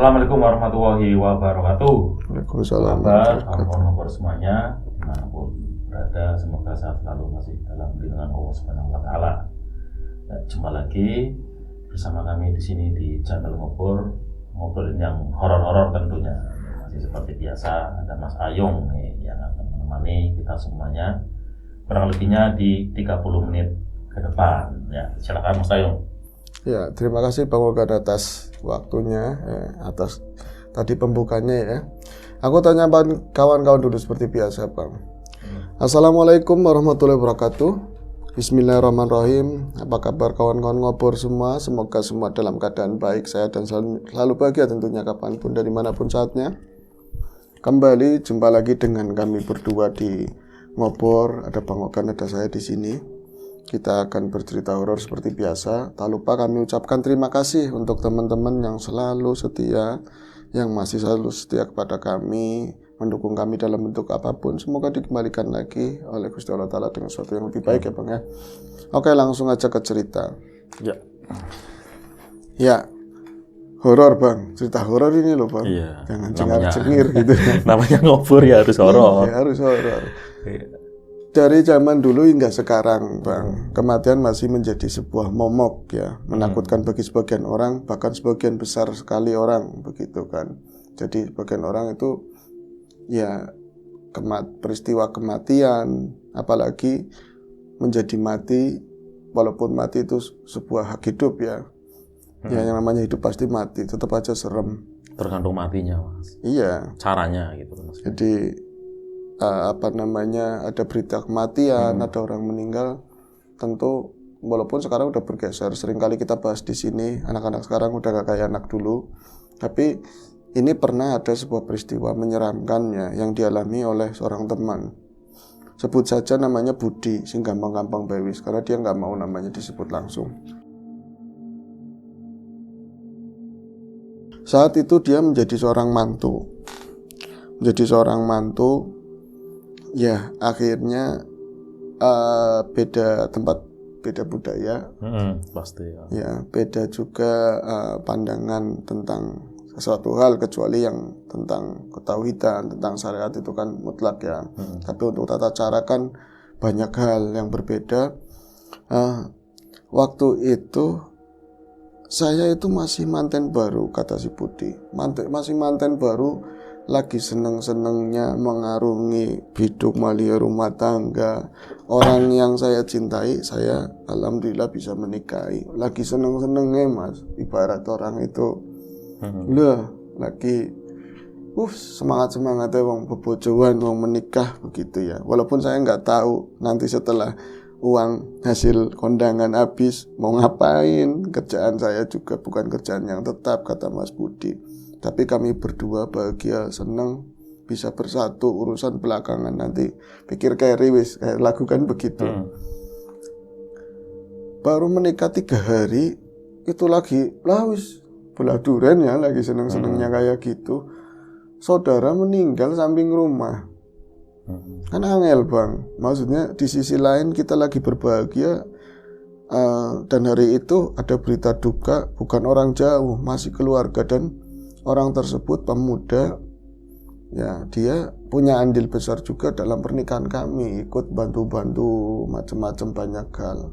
Assalamualaikum warahmatullahi wabarakatuh. Waalaikumsalam. Kawan-kawan semuanya, dimanapun berada, semoga sehat selalu, masih dalam lindungan Allah Subhanahu Wa Taala. Jumpa lagi bersama kami di sini di channel ngobrolin yang horor-horor tentunya. Masih seperti biasa ada Mas Ayung nih, yang akan menemani kita semuanya kurang lebihnya di 30 menit ke depan. Ya, silakan Mas Ayung. Ya, terima kasih Bang Ogan atas waktunya, atas tadi pembukanya ya. Aku tanya kawan-kawan dulu seperti biasa, Bang. Assalamualaikum warahmatullahi wabarakatuh. Bismillahirrahmanirrahim. Apa kabar kawan-kawan ngobor semua? Semoga semua dalam keadaan baik, sehat dan selalu bahagia tentunya kapanpun dan dimanapun saatnya. Kembali jumpa lagi dengan kami berdua di ngobor. Ada Bang Ogan, ada saya di sini. Kita akan bercerita horor seperti biasa. Tak lupa kami ucapkan terima kasih untuk teman-teman yang selalu setia, yang masih selalu setia kepada kami, mendukung kami dalam bentuk apapun. Semoga dikembalikan lagi oleh Gusti Allah Ta'ala dengan sesuatu yang lebih baik ya Bang ya. Oke, langsung aja ke cerita. Ya, horor Bang, cerita horor ini loh Bang. Iya, jangan cengar-cengir gitu. Namanya ngobor ya harus horor. Ya, harus horor. Iya. Dari zaman dulu hingga sekarang, Bang, kematian masih menjadi sebuah momok ya, menakutkan bagi sebagian orang, bahkan sebagian besar sekali orang begitu kan. Jadi sebagian orang itu ya peristiwa kematian, apalagi menjadi mati, walaupun mati itu sebuah hak hidup ya. Ya yang namanya hidup pasti mati, tetap aja serem. Tergantung matinya, Mas. Iya. Caranya gitu, Mas. Jadi ada berita kematian, ada orang meninggal, tentu walaupun sekarang udah bergeser, seringkali kita bahas di sini, anak-anak sekarang udah gak kayak anak dulu, tapi ini pernah ada sebuah peristiwa menyeramkannya yang dialami oleh seorang teman. Sebut saja namanya Budi, sing gampang-gampang bewis, karena dia gak mau namanya disebut langsung. Saat itu dia menjadi seorang mantu. Ya, akhirnya beda tempat, beda budaya, pasti ya. Ya, beda juga pandangan tentang sesuatu hal, kecuali yang tentang ketauhidan, tentang syariat itu kan mutlak ya. Tapi untuk tata cara kan banyak hal yang berbeda. Waktu itu saya itu masih manten baru, kata si Budi. Masih manten baru, lagi seneng-senengnya mengarungi hidup malia rumah tangga. Orang yang saya cintai, saya alhamdulillah bisa menikahi. Lagi seneng-senengnya Mas, ibarat orang itu lagi semangat-semangatnya wong bebojoan, wong menikah begitu ya. Walaupun saya nggak tahu nanti setelah uang hasil kondangan habis mau ngapain. Kerjaan saya juga bukan kerjaan yang tetap, kata Mas Budi. Tapi kami berdua bahagia, senang, bisa bersatu, urusan belakangan nanti pikir carry wis, kayak lagu kan begitu. Baru menikah 3 hari itu lagi belah duren ya, lagi seneng-senengnya kayak gitu. Saudara meninggal samping rumah. Kan angel Bang. Maksudnya di sisi lain kita lagi berbahagia, dan hari itu ada berita duka, bukan orang jauh, masih keluarga, dan orang tersebut pemuda ya, dia punya andil besar juga dalam pernikahan kami, ikut bantu-bantu macam-macam banyak hal.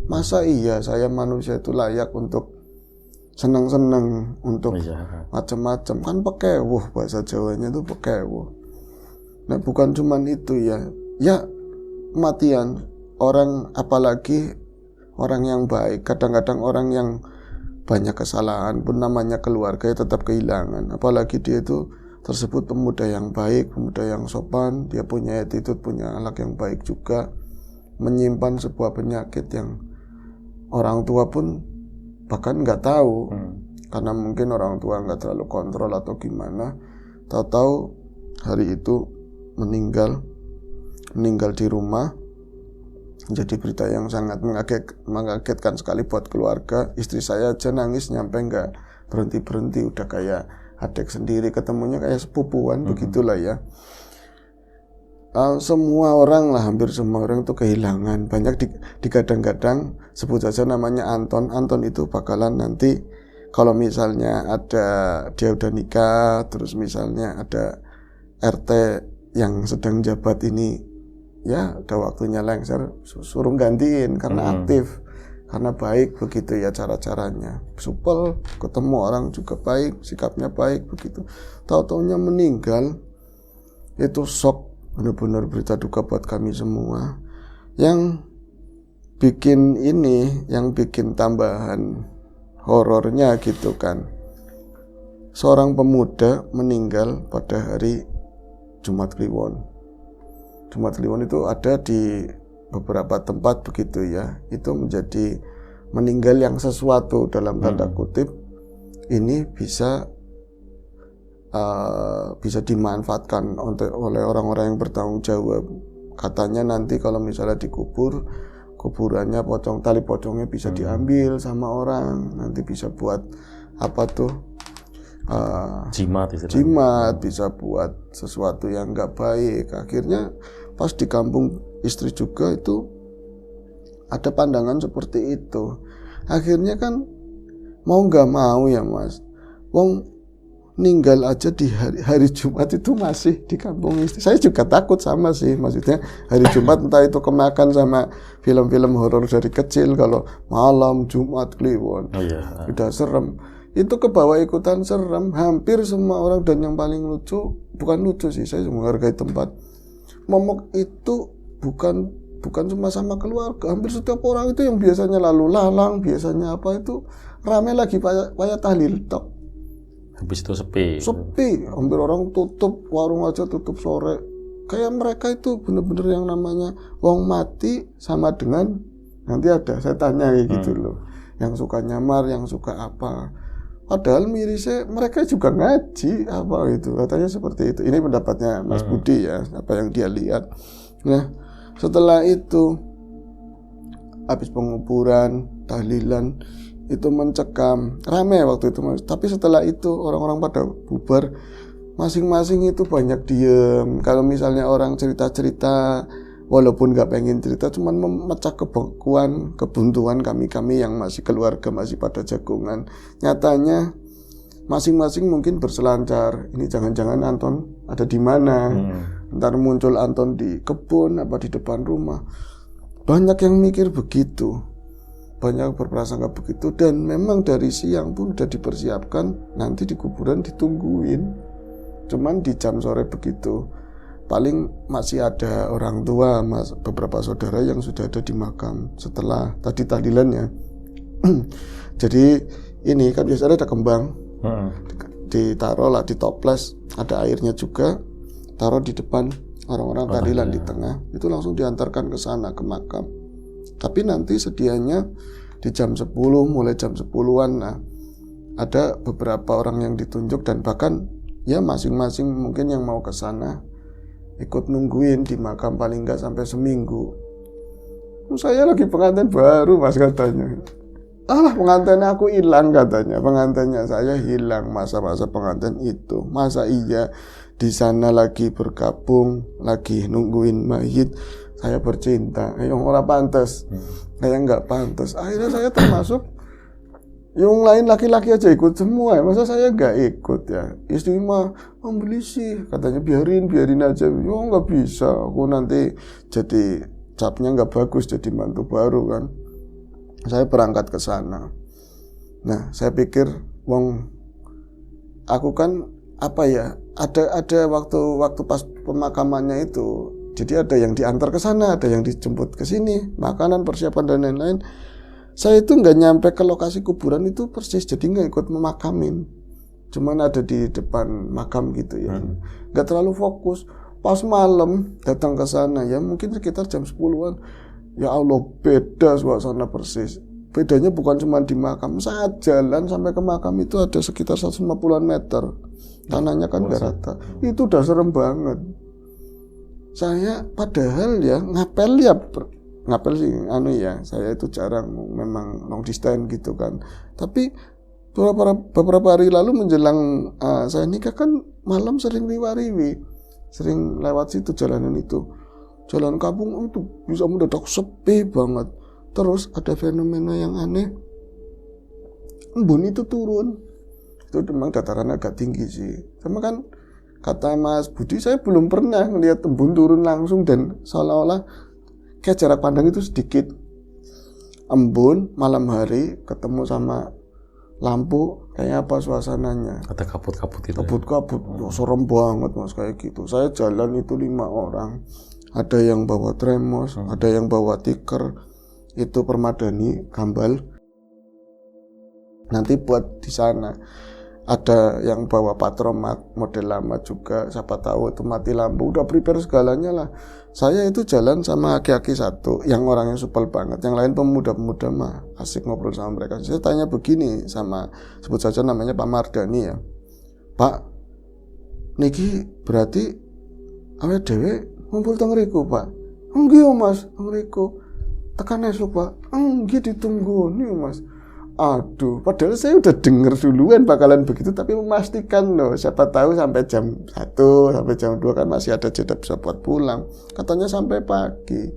Masa iya saya manusia itu layak untuk senang-senang, untuk macam-macam, kan pekewuh, bahasa Jawanya itu pekewuh. Nah bukan cuman itu ya kematian orang, apalagi orang yang baik, kadang-kadang orang yang banyak kesalahan pun namanya keluarga ya tetap kehilangan. Apalagi dia itu tersebut pemuda yang baik, pemuda yang sopan, dia punya attitude, punya akhlak yang baik juga, menyimpan sebuah penyakit yang orang tua pun bahkan nggak tahu, karena mungkin orang tua nggak terlalu kontrol atau gimana. Tahu-tahu hari itu meninggal di rumah. Jadi berita yang sangat mengagetkan sekali buat keluarga. Istri saya aja nangis nyampe nggak berhenti-berhenti, udah kayak adik sendiri, ketemunya kayak sepupuan, begitulah ya. Semua orang lah, hampir semua orang itu kehilangan. Banyak digadang-gadang, sebut saja namanya Anton. Anton itu bakalan nanti kalau misalnya ada dia udah nikah, terus misalnya ada RT yang sedang jabat ini, ya udah waktunya lengser, suruh gantiin karena aktif, karena baik begitu ya cara-caranya, supel, ketemu orang juga baik, sikapnya baik begitu. Tahu-taunya meninggal, itu shock, benar-benar berita duka buat kami semua. Yang bikin tambahan horornya gitu kan, seorang pemuda meninggal pada hari Jumat Kliwon. Jumat Kliwon itu ada di beberapa tempat begitu ya. Itu menjadi meninggal yang sesuatu dalam tanda kutip. Ini bisa dimanfaatkan oleh orang-orang yang bertanggung jawab. Katanya nanti kalau misalnya dikubur, kuburannya tali pocongnya bisa diambil sama orang, nanti bisa buat apa tuh, jimat, bisa buat sesuatu yang nggak baik. Akhirnya pas di kampung istri juga itu ada pandangan seperti itu. Akhirnya kan mau nggak mau ya mas, wong ninggal aja di hari Jumat itu masih di kampung istri. Saya juga takut sama sih, maksudnya hari Jumat entah itu kemakan sama film-film horor dari kecil, kalau malam Jumat Kliwon udah serem, itu kebawa ikutan serem. Hampir semua orang, dan yang paling lucu, bukan lucu sih, saya menghargai tempat, momok itu bukan cuma sama keluarga, hampir setiap orang itu yang biasanya lalu lalang, biasanya apa itu rame lagi payah tahlil tok. Habis itu sepi, hampir orang tutup, warung aja tutup sore. Kayak mereka itu bener-bener yang namanya wong mati sama dengan nanti ada setannya kayak gitu loh. Yang suka nyamar, yang suka apa. Padahal mirisnya mereka juga ngaji apa gitu. Katanya seperti itu. Ini pendapatnya Mas Budi ya, apa yang dia lihat. Nah, setelah itu habis penguburan, tahlilan, itu mencekam, rame waktu itu. Tapi setelah itu orang-orang pada bubar, masing-masing itu banyak diem. Kalau misalnya orang cerita-cerita, walaupun gak pengen cerita, cuman memecah kebuntuan kami yang masih keluarga, masih pada jagungan. Nyatanya masing-masing mungkin berselancar. Ini jangan-jangan Anton ada di mana? Ntar muncul Anton di kebun apa di depan rumah. Banyak yang mikir begitu, banyak berprasangka begitu. Dan memang dari siang pun udah dipersiapkan, nanti di kuburan ditungguin. Cuman di jam sore begitu, paling masih ada orang tua, beberapa saudara yang sudah ada di makam setelah tadi tahlilannya. Jadi ini kan biasanya ada kembang, ditaruh lah, ditoples, ada airnya juga, taruh di depan orang-orang tahlilan di tengah, itu langsung diantarkan ke sana, ke makam. Tapi nanti sedianya di jam 10, mulai jam 10-an, nah, ada beberapa orang yang ditunjuk, dan bahkan ya masing-masing mungkin yang mau ke sana ikut nungguin di makam paling enggak sampai seminggu. Saya lagi pengantin baru mas, katanya. Alah, pengantinnya aku hilang, katanya. Pengantinnya saya hilang masa-masa pengantin itu. Masa iya di sana lagi bergabung, lagi nungguin mayit, saya bercinta, yang orang pantas, kayak nggak pantas. Akhirnya saya termasuk, yang lain laki-laki aja ikut semua, masa saya nggak ikut ya? Istri mah beli sih, katanya biarin aja. Ya nggak bisa, aku nanti jadi capnya nggak bagus, jadi mantu baru kan. Saya berangkat ke sana. Nah, saya pikir, aku kan apa ya? Ada waktu pas pemakamannya itu. Jadi ada yang diantar ke sana, ada yang dijemput ke sini, makanan, persiapan dan lain-lain. Saya itu nggak nyampe ke lokasi kuburan itu persis, jadi nggak ikut memakamin. Cuman ada di depan makam gitu ya. Nggak terlalu fokus. Pas malam datang ke sana ya mungkin sekitar jam 10-an. Ya Allah, beda suasana persis. Bedanya bukan cuma di makam, saat jalan sampai ke makam itu ada sekitar 150-an meter. Tanahnya kan nggak rata. Itu udah serem banget. Saya padahal ya ngapel sih saya itu jarang, memang long distance gitu kan. Tapi beberapa hari lalu menjelang saya nikah kan malam sering riwa-riwi, sering lewat situ jalanan itu. Jalan kampung itu bisa mendadak sepi banget. Terus ada fenomena yang aneh. embun itu turun. Itu memang dataran agak tinggi sih. Sama kan kata Mas Budi, saya belum pernah melihat embun turun langsung dan seolah-olah kayak jarak pandang itu sedikit. Embun malam hari ketemu sama lampu, kayak apa suasananya? Ada kabut-kabut itu. Kabut-kabut, serem banget Mas kayak gitu. Saya jalan itu 5 orang. Ada yang bawa tremos, ada yang bawa tikar. Itu permadani gambal. Nanti buat di sana. Ada yang bawa patromak model lama juga, siapa tahu itu mati lampu. Udah prepare segalanya lah. Saya itu jalan sama aki-aki satu, yang orangnya supel banget. Yang lain pemuda-pemuda mah asik ngobrol sama mereka. Saya tanya begini sama, sebut saja namanya Pak Mardani ya. Pak, niki berarti awake dhewe ngumpul teng mriku, Pak? Nggih, Mas, teng mriku. Tekan esuk, Pak. Nggih, ditunggu nih, Mas. Aduh, padahal saya udah denger duluan bakalan begitu, tapi memastikan loh, siapa tahu sampai jam 1, sampai jam 2 kan masih ada jeda bisa buat pulang. Katanya sampai pagi.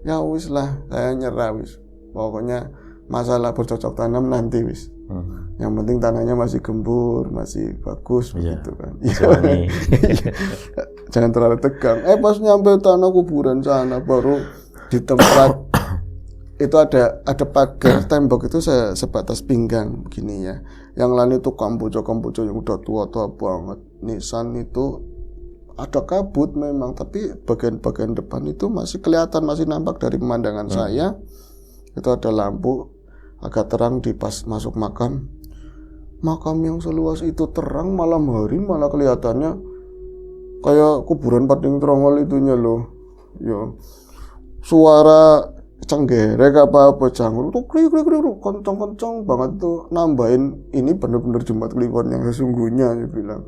Ya wis lah, saya nyerah wis. Pokoknya masalah bercocok tanam nanti wis. Yang penting tanahnya masih gembur, masih bagus begitu kan. Jangan terlalu tegang. Pas nyampe tanah kuburan sana baru di tempat itu ada pagar tembok itu sebatas pinggang begini ya. Yang lain itu kamboja yang udah tua-tua banget. Nisan itu ada kabut memang, tapi bagian-bagian depan itu masih kelihatan, masih nampak dari pemandangan saya. Itu ada lampu agak terang di pas masuk makam. Makam yang seluas itu terang malam hari malah kelihatannya kayak kuburan Pating Trongol itunya loh. Yo. Suara cenggerek apa jangur tuh krik kencang banget tuh, nambahin ini bener-bener Jumat Kliwon yang sesungguhnya dia bilang.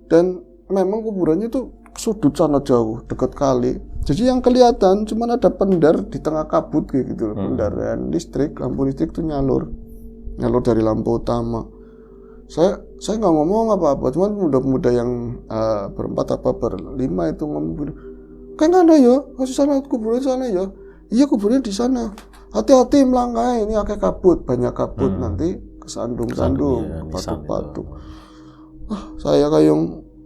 Dan memang kuburannya tuh sudut sana jauh, dekat kali. Jadi yang kelihatan cuma ada pendar di tengah kabut kayak gitu, pendaran listrik, lampu listrik tuh nyalur dari lampu utama. Saya nggak ngomong apa-apa, cuman pemuda-pemuda yang berempat apa berlima itu ngomong, kan ada ya, kasih sana kuburan sana ya. Iya kuburannya di sana. Hati-hati melangkai, ini akeh kabut, banyak kabut nanti kesandung-sandung, patuk-patuk. Saya kayak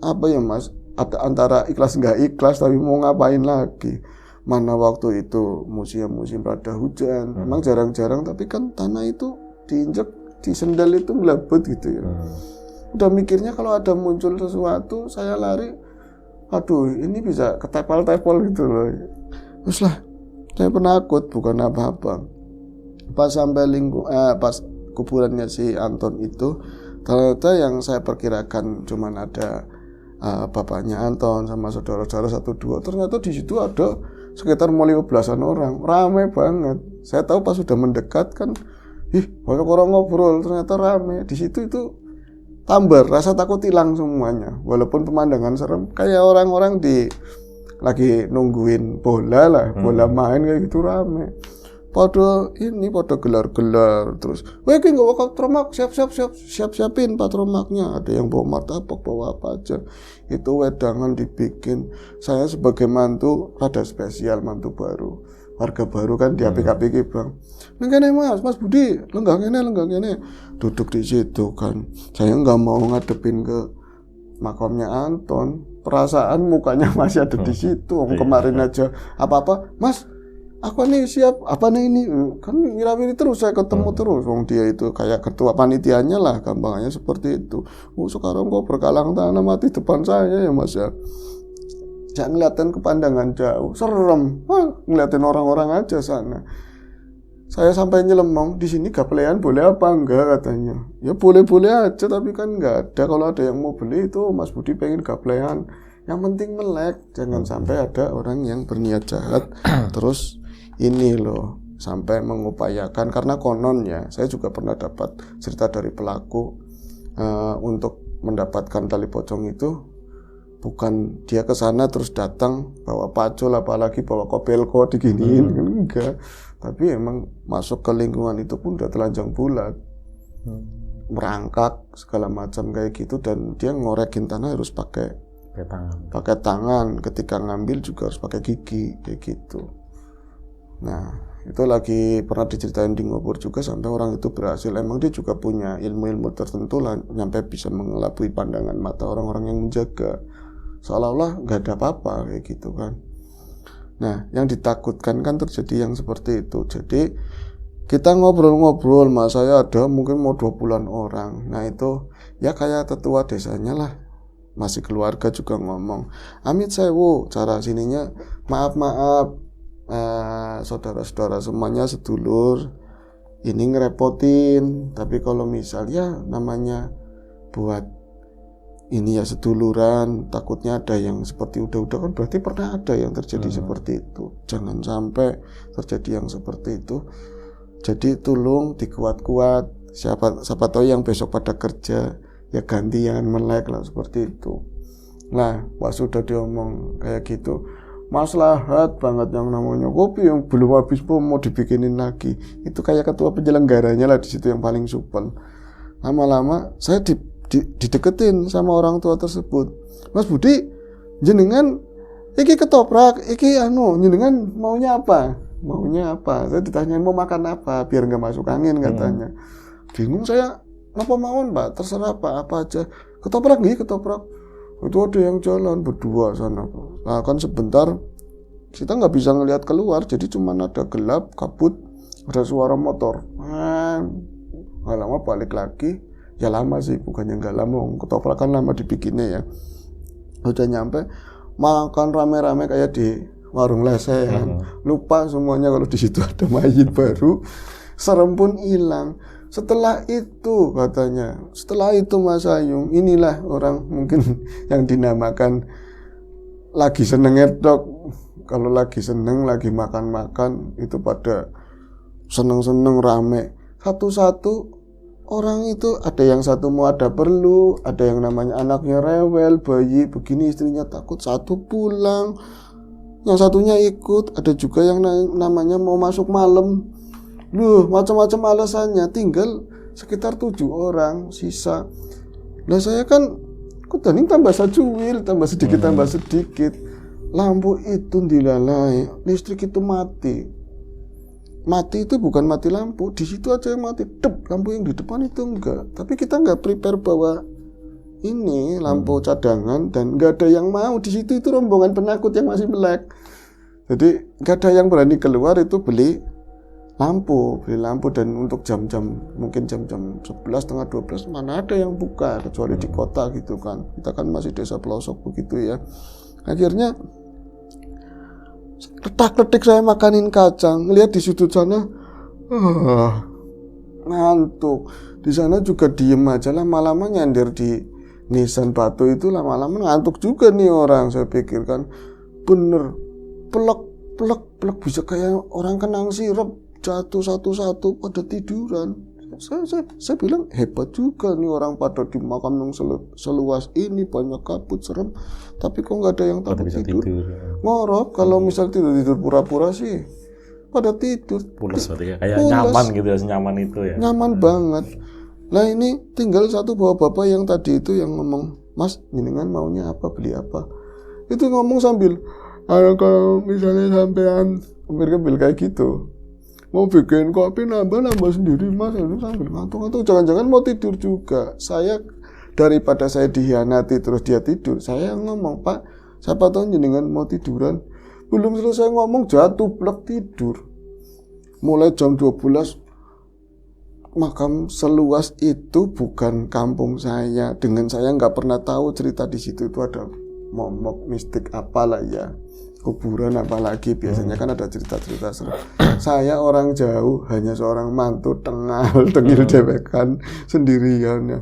apa ya Mas? Ada antara ikhlas nggak ikhlas, tapi mau ngapain lagi? Mana waktu itu musim rada hujan, memang jarang-jarang, tapi kan tanah itu diinjek, di sendal itu ngelabut gitu ya. Udah mikirnya kalau ada muncul sesuatu, saya lari. Aduh, ini bisa ketepal-tepal gitu loh. Terus lah. Saya penakut, bukan apa-apa. Pas sampai pas kuburannya si Anton itu, ternyata yang saya perkirakan cuman ada bapaknya Anton sama saudara-saudara 1-2. Ternyata di situ ada sekitar mau 15-an orang, ramai banget. Saya tahu pas sudah mendekat kan, banyak orang ngobrol, ternyata ramai. Di situ itu tambah rasa takut hilang semuanya. Walaupun pemandangan serem, kayak orang-orang lagi nungguin bola lah, bola main kayak gitu rame. Pada gelar-gelar terus. Wah, ini nggak bakal tromak, siapin patromaknya. Ada yang bawa martabak, bawa apa aja. Itu wedangan dibikin. Saya sebagai mantu rada spesial, mantu baru, warga baru kan di apik-apik bang. Lenggane Mas Budi, lenggane. Duduk di situ kan. Saya nggak mau ngadepin ke makamnya Anton. Perasaan mukanya masih ada di situ. Kemarin aja apa-apa, Mas, aku nih siap, apa nih ini? Kan ngirawiri terus, saya ketemu terus. Dia itu kayak ketua panitianya lah, gampangannya seperti itu. Sekarang kok berkalang tanah mati depan saya ya Mas ya. Jangan ngeliatin ke pandangan jauh, serem. Ngeliatin orang-orang aja sana. Saya sampai nyelemong, di sini gaplean boleh apa enggak katanya. Ya boleh-boleh aja, tapi kan enggak ada. Kalau ada yang mau beli itu Mas Budi pengen gaplean. Yang penting melek, jangan sampai ada orang yang berniat jahat. Terus ini loh, sampai mengupayakan, karena konon ya, saya juga pernah dapat cerita dari pelaku untuk mendapatkan tali pocong itu. Bukan dia ke sana terus datang bawa pacul, apalagi bawa kopelko diginiin, enggak. Tapi emang masuk ke lingkungan itu pun udah telanjang bulat, merangkak segala macam kayak gitu, dan dia ngorekin tanah harus pakai tangan. Ketika ngambil juga harus pakai gigi kayak gitu. Nah, itu lagi pernah diceritain di Ngopur juga, sampai orang itu berhasil. Emang dia juga punya ilmu-ilmu tertentu lah, nyampe bisa mengelabui pandangan mata orang-orang yang menjaga. Seolah-olah nggak ada apa-apa kayak gitu kan. Nah, yang ditakutkan kan terjadi yang seperti itu. Jadi kita ngobrol-ngobrol, mas saya ada mungkin mau 20-an orang. Nah itu ya kayak tetua desanya lah, masih keluarga juga ngomong, amit sewu, cara sininya maaf saudara-saudara semuanya sedulur, ini ngerepotin, tapi kalau misal ya namanya buat ini ya seduluran, takutnya ada yang seperti udah kan berarti pernah ada yang terjadi seperti itu. Jangan sampai terjadi yang seperti itu. Jadi tolong dikuat-kuat. Siapa tahu yang besok pada kerja ya ganti, yang melek lah seperti itu. Nah, pas sudah diomong kayak gitu, maslahat banget yang namanya kopi yang belum habis pun mau dibikinin lagi. Itu kayak ketua penyelenggaranya lah di situ yang paling supel. Lama-lama saya dideketin sama orang tua tersebut. Mas Budi, jenengan iki ketoprak, iki jenengan maunya apa? Saya ditanyain mau makan apa biar nggak masuk angin katanya. Bingung saya, apa mawon Pak? Terserah Pak, apa aja. Ketoprak nih, ketoprak. Itu ada yang jalan berdua sana. Nah kan sebentar kita nggak bisa ngelihat keluar, jadi cuma ada gelap, kabut, ada suara motor. Nggak lama balik lagi. Ya lama sih, bukannya nggak lama, ketoprak kan lama dibikinnya ya. Udah nyampe, makan rame-rame kayak di warung lesehan. Lupa semuanya kalau di situ ada mayit baru. Serem pun hilang. Setelah itu katanya, setelah itu Mas Ayung, inilah orang mungkin yang dinamakan lagi seneng ngedok. Kalau lagi seneng, lagi makan-makan, itu pada seneng-seneng rame. Satu-satu orang itu, ada yang satu mau ada perlu, ada yang namanya anaknya rewel, bayi begini, istrinya takut, satu pulang, yang satunya ikut, ada juga yang namanya mau masuk malam. Macam-macam alasannya. Tinggal sekitar 7 orang sisa. Nah saya kan kudaning tambah sajuwil, tambah sedikit. Lampu itu dilalai, listrik itu mati. Mati itu bukan mati lampu, di situ aja yang mati, lampu yang di depan itu enggak. Tapi kita enggak prepare bawa ini lampu cadangan, dan enggak ada yang mau di situ. Itu rombongan penakut yang masih melek. Jadi enggak ada yang berani keluar itu beli lampu, dan untuk jam-jam mungkin jam-jam 11, setengah 12 mana ada yang buka, kecuali di kota gitu kan. Kita kan masih desa pelosok begitu ya. Akhirnya letak-letik saya makanin kacang, ngelihat di sudut sana, ngantuk. Di sana juga diem aja, lama-lama nyender di nisan batu itu, lama-lama ngantuk juga nih orang. Saya pikirkan bener, pelek bisa kayak orang kenang sirup, jatuh satu-satu pada tiduran. Saya bilang hebat juga nih orang, pada di makam yang seluas ini, banyak kabut serem, tapi kok nggak ada yang takut tidur. Ngorok kalau misal tidur pura-pura sih pada tidur. Pulas berarti ya, kayak nyaman gitu ya, senyaman itu ya. Nyaman banget. Nah ini tinggal satu bapak-bapak yang tadi itu yang ngomong, Mas jenengan maunya apa, beli apa. Itu ngomong sambil, kalau misalnya sampean hampir kayak gitu, mau bikin kopi nambah sendiri Mas, itu sambil ngantuk. Jangan-jangan mau tidur juga. Saya daripada saya dihianati terus dia tidur, saya ngomong, Pak, siapa tahu jenengan mau tiduran. Belum selesai ngomong jatuh blek tidur. Mulai jam 12. Makam seluas itu bukan kampung saya. Dengan saya nggak pernah tahu cerita di situ itu ada momok mistik apalah ya, kuburan apalagi, biasanya kan ada cerita-cerita seru. Saya orang jauh, hanya seorang mantu tengil dewekan sendirian ya.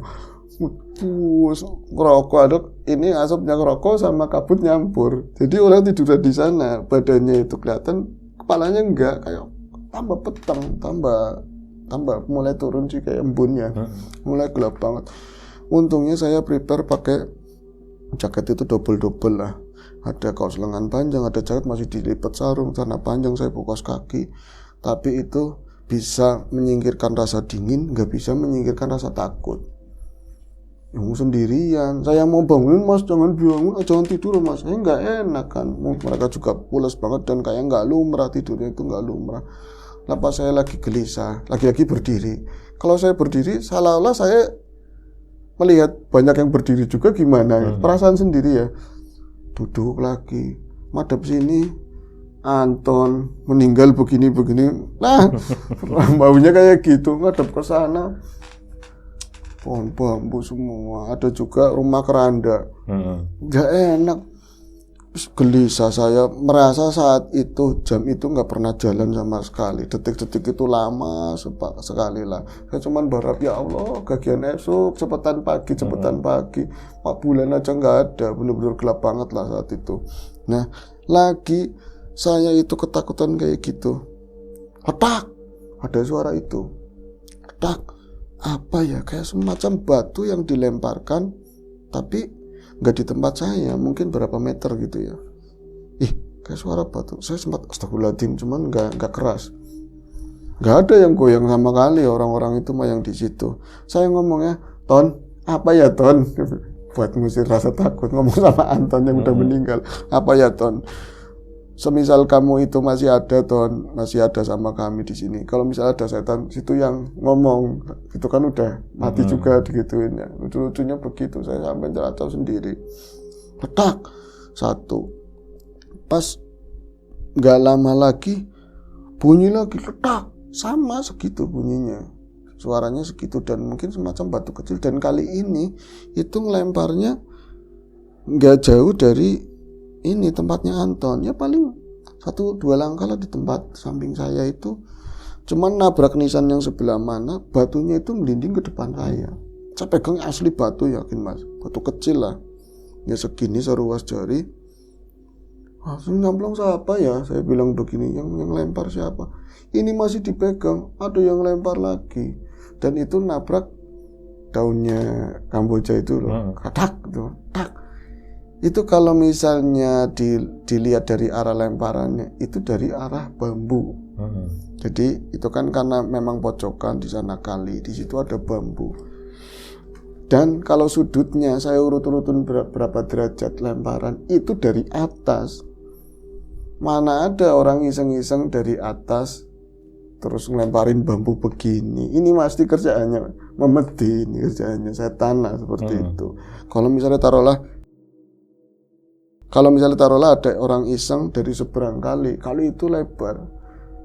Ngerokok, ada ini asapnya ngerokok sama kabut nyampur. Jadi orang tidur di sana, badannya itu kelihatan, kepalanya enggak, kayak tambah petang, tambah mulai turun sih kayak embunnya, mulai gelap banget. Untungnya saya prepare pakai jaket itu double lah. Ada kaos lengan panjang, ada jaket masih dilipat sarung, celana panjang, saya bukas kaki. Tapi itu bisa menyingkirkan rasa dingin, nggak bisa menyingkirkan rasa takut. Yang sendirian, saya mau bangunin mas, jangan bangun, jangan tidur mas, saya nggak enak kan. Mereka juga pules banget dan kayak nggak lumrah, tidurnya itu nggak lumrah. Lepas saya lagi gelisah, lagi-lagi berdiri. Kalau saya berdiri, seolah-olah saya melihat banyak yang berdiri juga gimana, perasaan sendiri ya. Duduk lagi, madep sini, Anton meninggal begini-begini, nah baunya kayak gitu, ngadep ke sana. Pohon bambu semua, ada juga rumah keranda. Gak enak. Gelisah saya, merasa saat itu jam itu nggak pernah jalan sama sekali. Detik-detik itu lama sekali lah. Saya cuman berharap ya Allah, gagian esok cepetan pagi. 4 bulan aja nggak ada, bener-bener gelap banget lah saat itu. Nah, lagi saya itu ketakutan kayak gitu. Letak, ada suara itu. Letak. Apa ya, kayak semacam batu yang dilemparkan tapi nggak di tempat saya, mungkin berapa meter gitu ya. Kayak suara batu. Saya sempat astagfirullahaladzim, cuman nggak keras, nggak ada yang goyang sama kali. Orang-orang itu mah yang di situ. Saya ngomongnya, Ton, apa ya Ton? Buat ngusir rasa takut, ngomong sama Anton yang udah meninggal. Apa ya Ton? Semisal kamu itu masih ada Ton, masih ada sama kami di sini. Kalau misalnya ada setan situ yang ngomong, itu kan udah mati juga digituin ya. Lucu-lucunya begitu, saya sampai teracau sendiri. Letak satu, pas nggak lama lagi bunyi lagi, letak sama segitu bunyinya, suaranya segitu dan mungkin semacam batu kecil. Dan kali ini itu ngelemparnya nggak jauh dari ini tempatnya Anton, ya paling 1-2 langkah lah di tempat samping saya itu. Cuman nabrak nisan yang sebelah mana, batunya itu melinding ke depan saya. Saya pegang asli batu, yakin mas, batu kecil lah, ya segini seruas jari. Langsung nyamplung siapa ya, saya bilang begini, yang lempar siapa? Ini masih dipegang, ada yang lempar lagi, dan itu nabrak daunnya Kamboja itu loh, katak gitu, tak. Itu kalau misalnya dilihat dari arah lemparannya, itu dari arah bambu. Jadi itu kan karena memang pojokan di sana kali, di situ ada bambu. Dan kalau sudutnya saya urut-urutin berapa derajat lemparan, itu dari atas. Mana ada orang iseng-iseng dari atas terus ngelemparin bambu begini. Ini pasti kerjaannya memedi, ini kerjaannya saya tanah seperti itu. Kalau misalnya taruhlah ada orang iseng dari seberang kali itu lebar,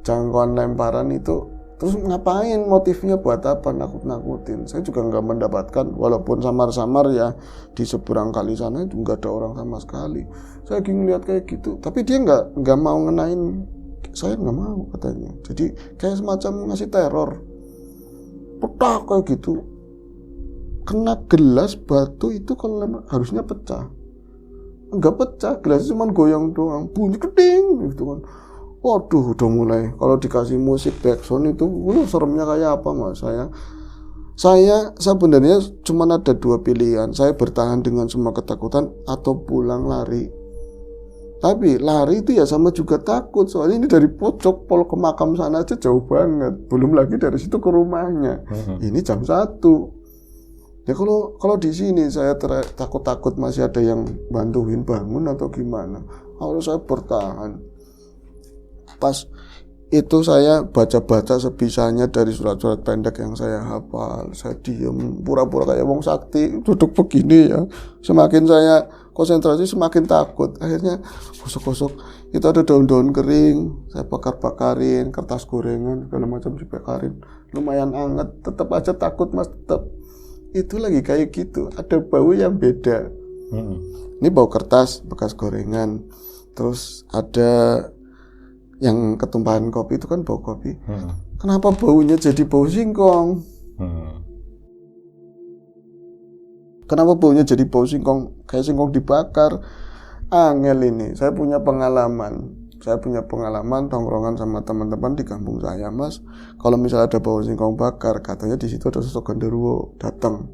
jangkauan lemparan itu, terus ngapain, motifnya buat apa, nakut-nakutin. Saya juga nggak mendapatkan, walaupun samar-samar ya di seberang kali sana itu nggak ada orang sama sekali. Saya lagi ngeliat kayak gitu, tapi dia nggak mau ngenain saya, nggak mau katanya. Jadi kayak semacam ngasih teror, petak kayak gitu, kena gelas batu itu kalau harusnya pecah. Enggak pecah, gelasnya cuma goyang doang, bunyi keding gitu kan. Waduh, udah mulai kalau dikasih musik backsound itu, seremnya kayak apa mas. Saya sebenarnya cuma ada 2 pilihan. Saya bertahan dengan semua ketakutan atau pulang lari. Tapi lari itu ya sama juga takut, soalnya ini dari pojok pol ke makam sana aja jauh banget, belum lagi dari situ ke rumahnya. Ini jam 1. Ya kalau di sini saya takut-takut masih ada yang bantuin bangun atau gimana. Kalau saya bertahan. Pas itu saya baca-baca sebisanya dari surat-surat pendek yang saya hafal. Saya diem, pura-pura kayak wong sakti, duduk begini ya. Semakin saya konsentrasi semakin takut. Akhirnya gosok-gosok, itu ada daun-daun kering, saya bakar-bakarin, kertas gorengan segala macam dibakarin. Lumayan anget, tetap aja takut mas, tetap. Itu lagi kayak gitu, ada bau yang beda. Ini bau kertas bekas gorengan, terus ada yang ketumpahan kopi, itu kan bau kopi. Kenapa baunya jadi bau singkong? Kenapa baunya jadi bau singkong, kayak singkong dibakar? Angel ini. Saya punya pengalaman tongkrongan sama teman-teman di kampung saya mas. Kalau misalnya ada bau singkong bakar, katanya di situ ada sosok genderuwo datang.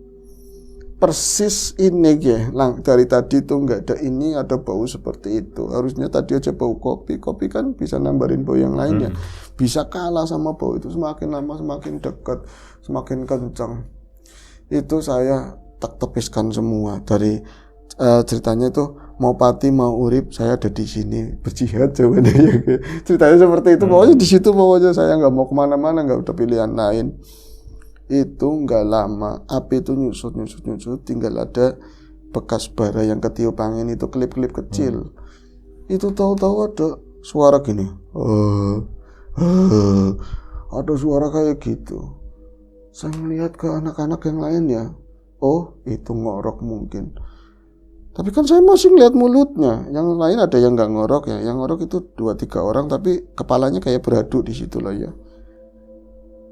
Persis ini ya, dari tadi tuh nggak ada ini, ada bau seperti itu. Harusnya tadi aja bau kopi kan bisa nambahin bau yang lainnya. Bisa kalah sama bau itu, semakin lama semakin dekat, semakin kencang. Itu saya tak tepiskan semua. Dari ceritanya itu mau pati mau urip saya ada di sini berjihad jawabannya ya. Ceritanya seperti itu. Pokoknya di situ pokoknya saya nggak mau kemana-mana, nggak ada pilihan lain. Itu nggak lama api itu nyusut, tinggal ada bekas bara yang ketiup angin itu, kelip-kelip kecil. Itu tahu-tahu ada suara gini, ada suara kayak gitu. Saya melihat ke anak-anak yang lainnya, oh itu ngorok mungkin. Tapi kan saya masih ngeliat mulutnya. Yang lain ada yang nggak ngorok ya. Yang ngorok itu 2-3 orang, tapi kepalanya kayak beradu di situ lah ya.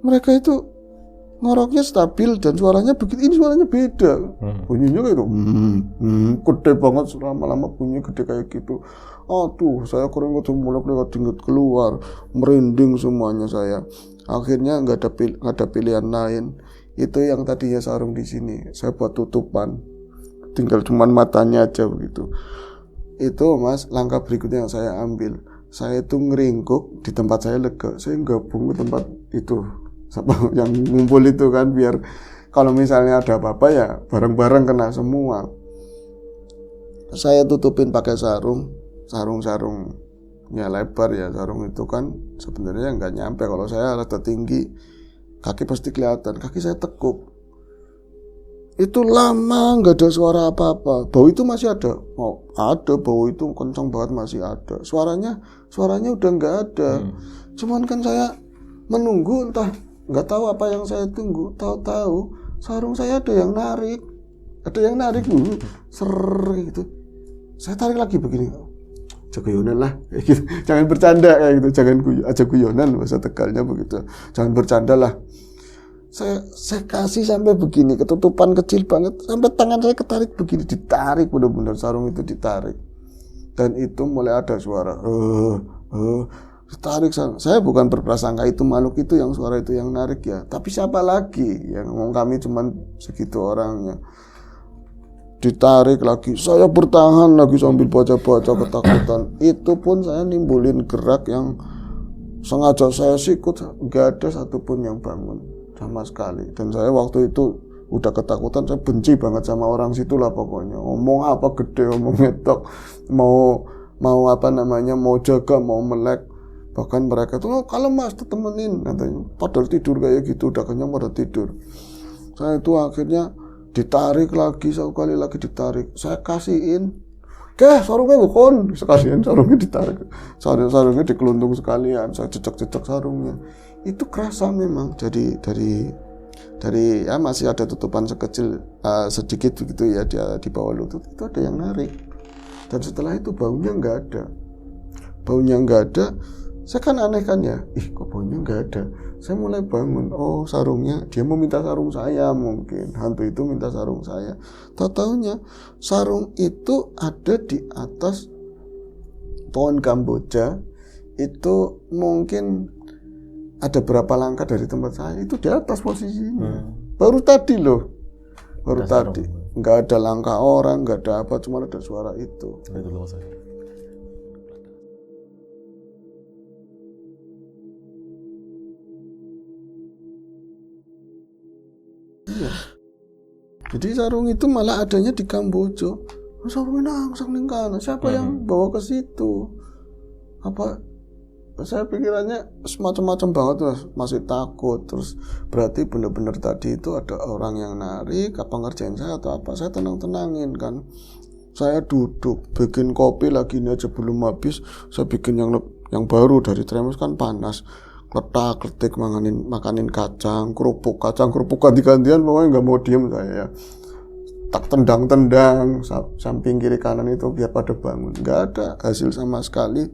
Mereka itu ngoroknya stabil dan suaranya begitu. Ini suaranya beda. Bunyinya kayak itu, gede banget. Lama-lama bunyinya gede kayak gitu. Aduh, saya keringet mulai keluar, merinding semuanya saya. Akhirnya nggak ada pilihan lain. Itu yang tadinya sarung di sini, saya buat tutupan. Tinggal cuman matanya aja begitu. Itu Mas, langkah berikutnya yang saya ambil. Saya itu ngeringkuk di tempat saya lega. Saya gabung ke tempat itu sama yang ngumpul itu kan, biar kalau misalnya ada apa-apa ya bareng-bareng kena semua. Saya tutupin pakai sarungnya lebar ya. Sarung itu kan sebenarnya nggak nyampe, kalau saya rada tinggi, kaki pasti kelihatan. Kaki saya tekuk. Itu lama nggak ada suara apa-apa. Bau itu masih ada. Oh, ada bau itu kencang banget, masih ada. Suaranya udah nggak ada. Cuman kan saya menunggu, entah nggak tahu apa yang saya tunggu. Tahu-tahu sarung saya ada yang narik dulu, gitu. Saya tarik lagi begini. Guyonan lah, kayak gitu. Jangan bercanda kayak gitu. Jangan aja guyonan, bahasa Tegalnya begitu. Jangan bercanda lah. Saya kasih sampai begini, ketutupan kecil banget, sampai tangan saya ketarik begini, ditarik benar-benar, sarung itu ditarik, dan itu mulai ada suara ditarik. Saya bukan berprasangka itu makhluk itu yang suara itu yang narik ya, tapi siapa lagi yang ngomong, kami cuman segitu orangnya. Ditarik lagi, saya bertahan lagi sambil baca-baca ketakutan. Itu pun saya nimbulin gerak yang sengaja saya sikut, nggak ada satupun yang bangun sama sekali. Dan saya waktu itu udah ketakutan, saya benci banget sama orang situ lah pokoknya. Ngomong apa gede, ngomong ngetok, mau apa namanya, mau jaga, mau melek. Bahkan mereka tuh, kalau Mas tuh temenin katanya. Padahal tidur kayak gitu, udah kenyang pada tidur. Saya itu akhirnya ditarik lagi, satu kali lagi ditarik. Saya kasihin, sarungnya bukan, sekalian sarungnya ditarik, sarungnya dikeluntung sekalian. Saya cecek sarungnya. Itu kerasa memang dari ya masih ada tutupan sekecil sedikit begitu ya, dia di bawah lutut itu ada yang narik. Dan setelah itu baunya nggak ada. Saya kan aneh kan ya, kok baunya nggak ada. Saya mulai bangun, oh sarungnya, dia mau minta sarung saya, mungkin hantu itu minta sarung saya. Tahu-taunya sarung itu ada di atas pohon Kamboja. Itu mungkin ada berapa langkah dari tempat saya, itu di atas posisinya. Baru tadi loh, nggak ada langkah orang, nggak ada apa, cuma ada suara itu. Iya. Jadi sarung itu malah adanya di Kamboja. Sarungnya nangsang ning kana. Siapa yang bawa ke situ? Apa? Saya pikirannya semacam-macam banget, masih takut. Terus berarti benar-benar tadi itu ada orang yang narik, apa ngerjain saya atau apa. Saya tenang-tenangin kan. Saya duduk bikin kopi lagi ini aja belum habis. Saya bikin yang baru dari termos kan panas. Letak-letik makanin kacang, kerupuk ganti-gantian, pokoknya nggak mau diem saya ya. Tak tendang-tendang samping kiri kanan itu biar pada bangun. Nggak ada hasil sama sekali.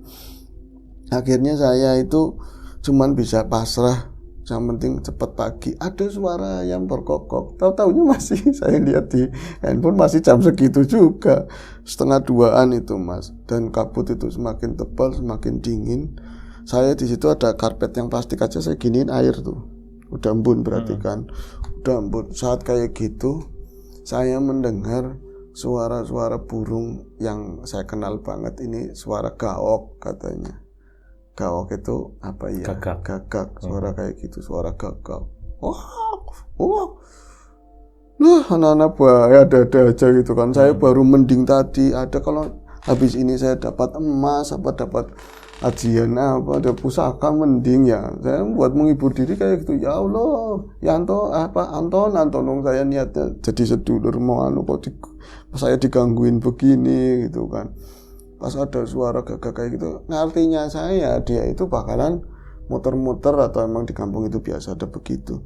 Akhirnya saya itu cuman bisa pasrah, yang penting cepat pagi. Ada suara ayam berkokok, tahu-taunya masih saya lihat di handphone masih jam segitu juga, 1:30 itu Mas. Dan kabut itu semakin tebal, semakin dingin. Saya di situ ada karpet yang plastik aja, saya giniin air tuh, udah embun berarti kan, udah embun. Saat kayak gitu, saya mendengar suara-suara burung yang saya kenal banget. Ini suara gaok katanya. Gaok itu apa ya? Gagak. Suara kayak gitu, suara gagak. Wah. anak-anak bahaya ada aja gitu kan. Saya baru mending tadi ada, kalau habis ini saya dapat emas apa dapat ajian apa ada pusaka mending ya. Saya buat menghibur diri kayak gitu. Ya Allah, Yanto Anton saya niatnya jadi sedulur mau kok saya digangguin begini gitu kan. Pas ada suara gagak kayak gitu, ngartinya saya dia itu bakalan muter-muter atau emang di kampung itu biasa ada begitu.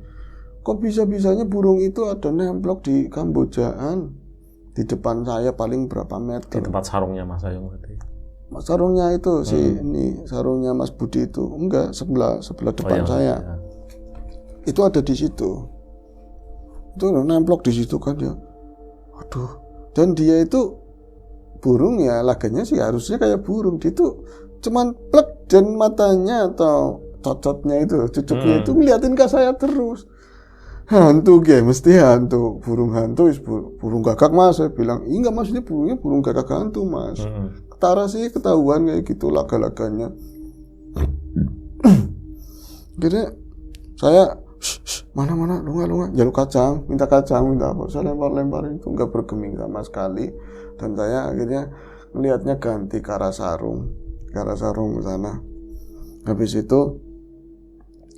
Kok bisa-bisanya burung itu ada nemplok di Kambojaan di depan saya paling berapa meter. Di tempat sarungnya Mas Ayung berarti. Sarungnya itu ini sarungnya Mas Budi itu enggak sebelah depan saya. Ya. Itu ada di situ. Itu nemplok di situ kan ya. Aduh. Dan dia itu burung ya, laganya sih harusnya kayak burung. Dia tuh cuman plek dan matanya atau cocotnya itu, cucuknya itu ngeliatin ke saya terus. Hantu mesti hantu, burung hantu, burung gagak Mas. Saya bilang, enggak Mas, ini burungnya burung gagak hantu Mas. Ketara sih ketahuan kayak gitu laga-laganya. Jadi saya mana lu nggak jaluk kacang, minta apa, saya lempar-lemparin itu nggak bergeming sama sekali. Dan saya akhirnya melihatnya ganti ke arah sarung ke sana. Habis itu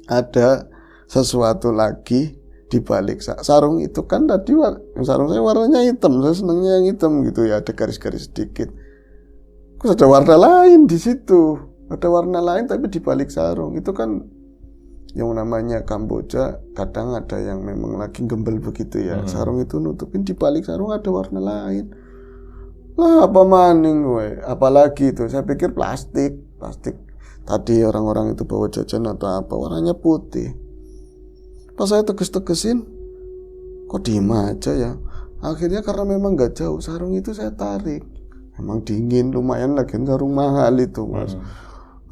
ada sesuatu lagi di balik sarung itu kan tadi sarung saya warnanya hitam, saya senangnya yang hitam gitu ya, ada garis-garis sedikit. Kok ada warna lain di situ, ada warna lain tapi di balik sarung itu kan yang namanya Kamboja kadang ada yang memang lagi gembel begitu ya. Sarung itu nutupin, di balik sarung ada warna lain. Lah apa maning gue, apalagi itu saya pikir plastik tadi orang-orang itu bawa jajan atau apa, warnanya putih. Pas saya tegesin kok diem aja ya. Akhirnya karena memang gak jauh sarung itu saya tarik, emang dingin lumayan, lagi sarung mahal itu Mas.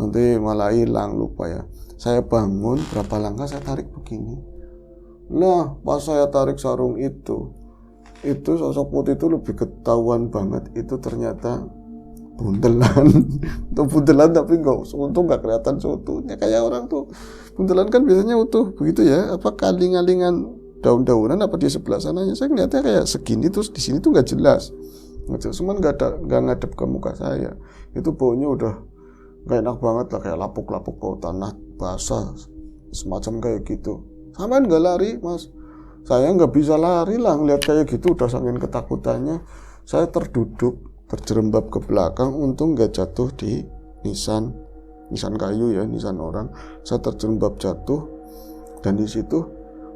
Nanti malah hilang, lupa ya. Saya bangun berapa langkah saya tarik begini. Nah pas saya tarik sarung itu sosok putih itu lebih ketahuan banget. Itu ternyata buntelan. Itu buntelan tapi untung nggak kelihatan seutuhnya. Kayak orang tuh buntelan kan biasanya utuh begitu ya. Apa kaling-kalingan daun-daunan apa di sebelah sananya. Saya ngeliatnya kayak segini, terus di sini tuh nggak jelas. Cuman nggak ngadep ke muka saya. Itu baunya udah nggak enak banget lah, kayak lapuk-lapuk bau tanah basah semacam kayak gitu. Sampai nggak lari Mas. Saya nggak bisa lari lah ngeliat kayak gitu, udah saking ketakutannya. Saya terjerembab ke belakang, untung nggak jatuh di nisan kayu ya, nisan orang. Saya terjerembab jatuh, dan di situ,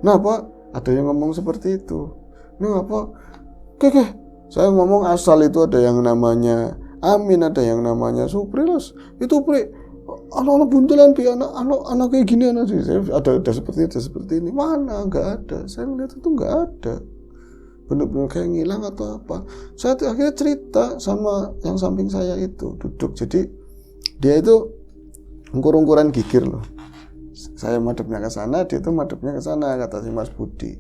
nah Pak, ada yang ngomong seperti itu. Nah apa, keke, saya ngomong asal itu ada yang namanya Amin, ada yang namanya Supri Los. Itu Pri, anak-anak buntelan pi, anak kayak gini anak sih. Saya ada seperti ini. Mana? Nggak ada. Saya ngeliat itu nggak ada. Bener-bener kayak ngilang atau apa. Saya akhirnya cerita sama yang samping saya itu duduk. Jadi dia itu ungkur-ungkuran gigir loh. Saya madepnya ke sana, dia itu madepnya ke sana, kata si Mas Budi.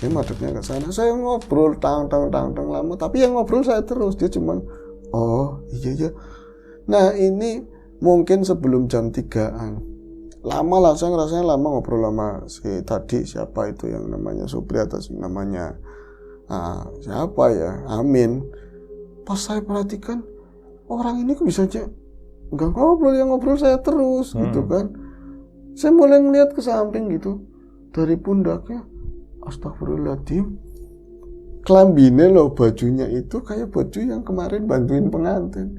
Dia madepnya ke sana. Saya ngobrol tang lama. Tapi yang ngobrol saya terus. Dia cuman, oh iya. Nah ini mungkin sebelum jam 3-an. Lama lah, saya ngerasanya lama ngobrol sama si tadi, siapa itu yang namanya Supri atau namanya siapa ya, Amin. Pas saya perhatikan, orang ini kok bisa aja nggak ngobrol, yang ngobrol saya terus gitu kan. Saya mulai ngeliat ke samping gitu, dari pundaknya, astagfirullahaladzim, kelambine loh, bajunya itu kayak baju yang kemarin bantuin pengantin,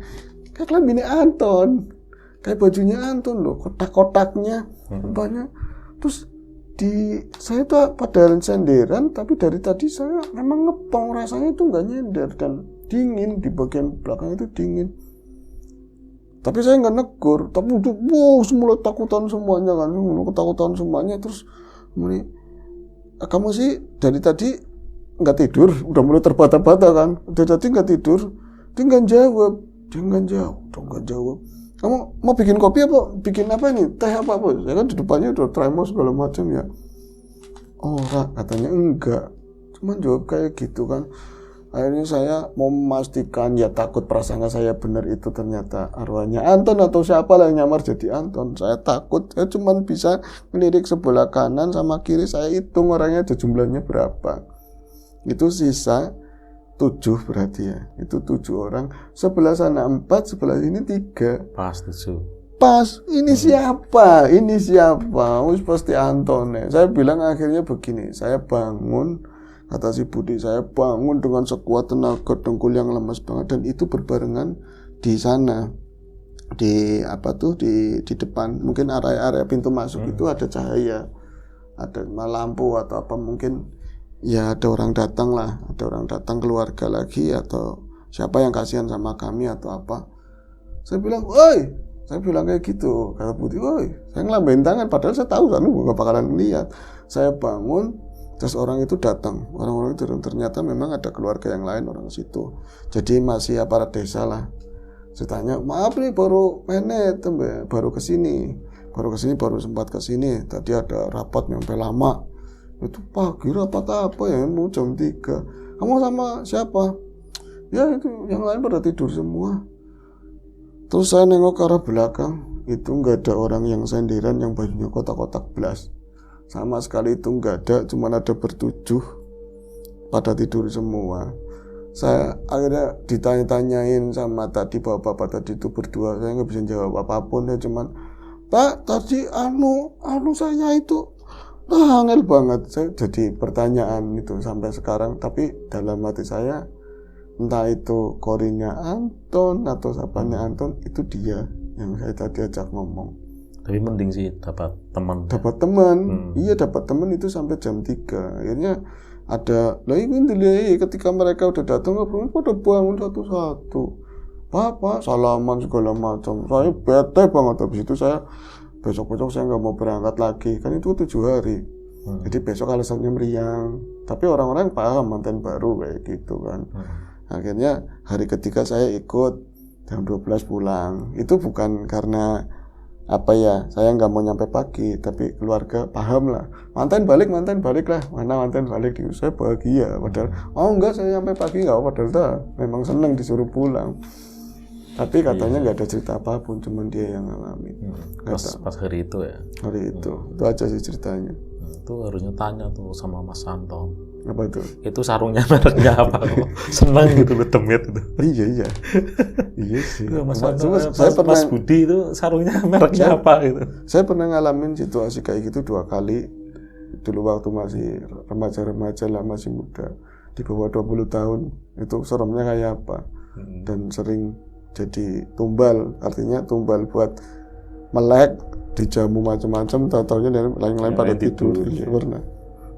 kayak kelambine Anton. Kayak bajunya Anton loh, kotak-kotaknya banyak. Terus saya tuh padahal senderan, tapi dari tadi saya memang ngepong, rasanya itu nggak nyender dan dingin, di bagian belakang itu dingin. Tapi saya nggak negur, tapi semula takutan semuanya kan, ketakutan semuanya. Terus kamu sih dari tadi nggak tidur, udah mulai terbata-bata kan, dari tadi nggak tidur. Dia nggak jawab. Kamu mau bikin kopi apa? Bikin apa nih? Teh apa? Saya kan di depannya udah tremor segala macam ya. Katanya enggak. Cuman jawab kayak gitu kan. Akhirnya saya mau memastikan, ya takut prasangka saya benar itu ternyata arwahnya Anton atau siapa lah yang nyamar jadi Anton. Saya takut. Saya cuman bisa ngelirik sebelah kanan sama kiri. Saya hitung orangnya ada jumlahnya berapa. Itu sisa 7 berarti ya. Itu 7 orang. Sebelah sana 4, sebelah ini 3. Pas 7. Pas, ini siapa? Ini siapa? Wis pasti Antone. Saya bilang akhirnya begini, saya bangun, kata si Budi, saya bangun dengan sekuat tenaga, dengkul yang lemas banget, dan itu berbarengan di sana. Di di depan, mungkin area pintu masuk itu ada cahaya, ada lampu atau apa, mungkin ya ada orang datang lah, ada orang datang, keluarga lagi atau siapa yang kasihan sama kami atau apa. Saya bilang, "Woi," saya bilang kayak gitu, kata Putih, "Woi," saya ngelambain tangan, padahal saya tahu kan gak bakalan lihat. Saya bangun, terus orang itu datang, orang-orang itu ternyata memang ada keluarga yang lain orang situ, jadi masih aparat desa lah. Saya tanya, "Maaf nih baru menet, baru kesini, baru sempat kesini. Tadi ada rapat nyampe lama. Itu pagi rapat apa ya? Mau jam 3. Kamu sama siapa?" "Ya itu yang lain pada tidur semua." Terus saya nengok ke arah belakang, itu nggak ada orang yang senderan yang bajunya kotak-kotak belas. Sama sekali itu nggak ada, cuma ada bertujuh pada tidur semua. Saya akhirnya ditanya-tanyain sama tadi bapak-bapak tadi itu berdua, saya nggak bisa jawab apapun, ya cuman, "Pak, tadi anu saya itu angel banget." Saya jadi pertanyaan itu sampai sekarang, tapi dalam hati saya entah itu korinya Anton atau sapanya Anton, itu dia yang saya tadi ajak ngomong. Tapi mending sih dapat teman. Iya dapat teman itu sampai jam 3. Akhirnya ada, lah ini ketika mereka udah datang, pada bangun satu-satu, "Papa," salaman segala macam. Saya bete banget. Habis itu saya besok-besok saya nggak mau berangkat lagi, kan itu 7 hari. Jadi besok alasannya meriang, tapi orang-orang paham mantan baru kayak gitu kan. Akhirnya hari ketiga saya ikut, jam 12 pulang. Itu bukan karena apa ya, saya nggak mau nyampe pagi, tapi keluarga paham lah, mantan balik lah, mana mantan balik. Saya bahagia, padahal enggak, saya nyampe pagi nggak, padahal memang seneng disuruh pulang. Tapi katanya nggak ada cerita apapun, cuman dia yang ngalamin. Pas hari itu ya. Hari itu aja sih ceritanya. Itu harusnya tanya tuh sama Mas Anton. Apa itu? Itu sarungnya mereknya apa? Senang gitu loh, demit itu. Iya sih. Mas Budi itu sarungnya mereknya apa gitu. Saya pernah ngalamin situasi kayak gitu 2 kali. Dulu waktu masih remaja lah, masih muda, di bawah 20 tahun. Itu seremnya kayak apa. Dan sering jadi tumbal, artinya tumbal buat melek, dijamu macam-macam, tahu-taunya lain-lain pada tidur. Iya, pernah.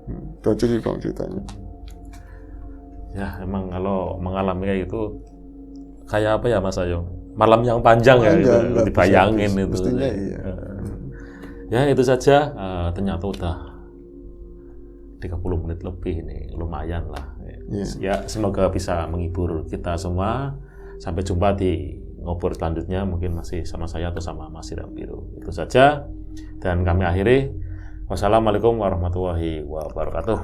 Itu aja sih kalau ceritanya. Ya emang kalau mengalami kayak gitu kayak apa ya Mas Ayo, malam yang panjang ya gitu, dibayangin itu. Mestinya iya. Ya itu saja, ternyata udah 30 menit lebih ini, lumayan lah. Ya semoga bisa menghibur kita semua. Sampai jumpa di ngobrol selanjutnya, mungkin masih sama saya atau sama Mas Siram Biru. Itu saja, dan kami akhiri. Wassalamualaikum warahmatullahi wabarakatuh.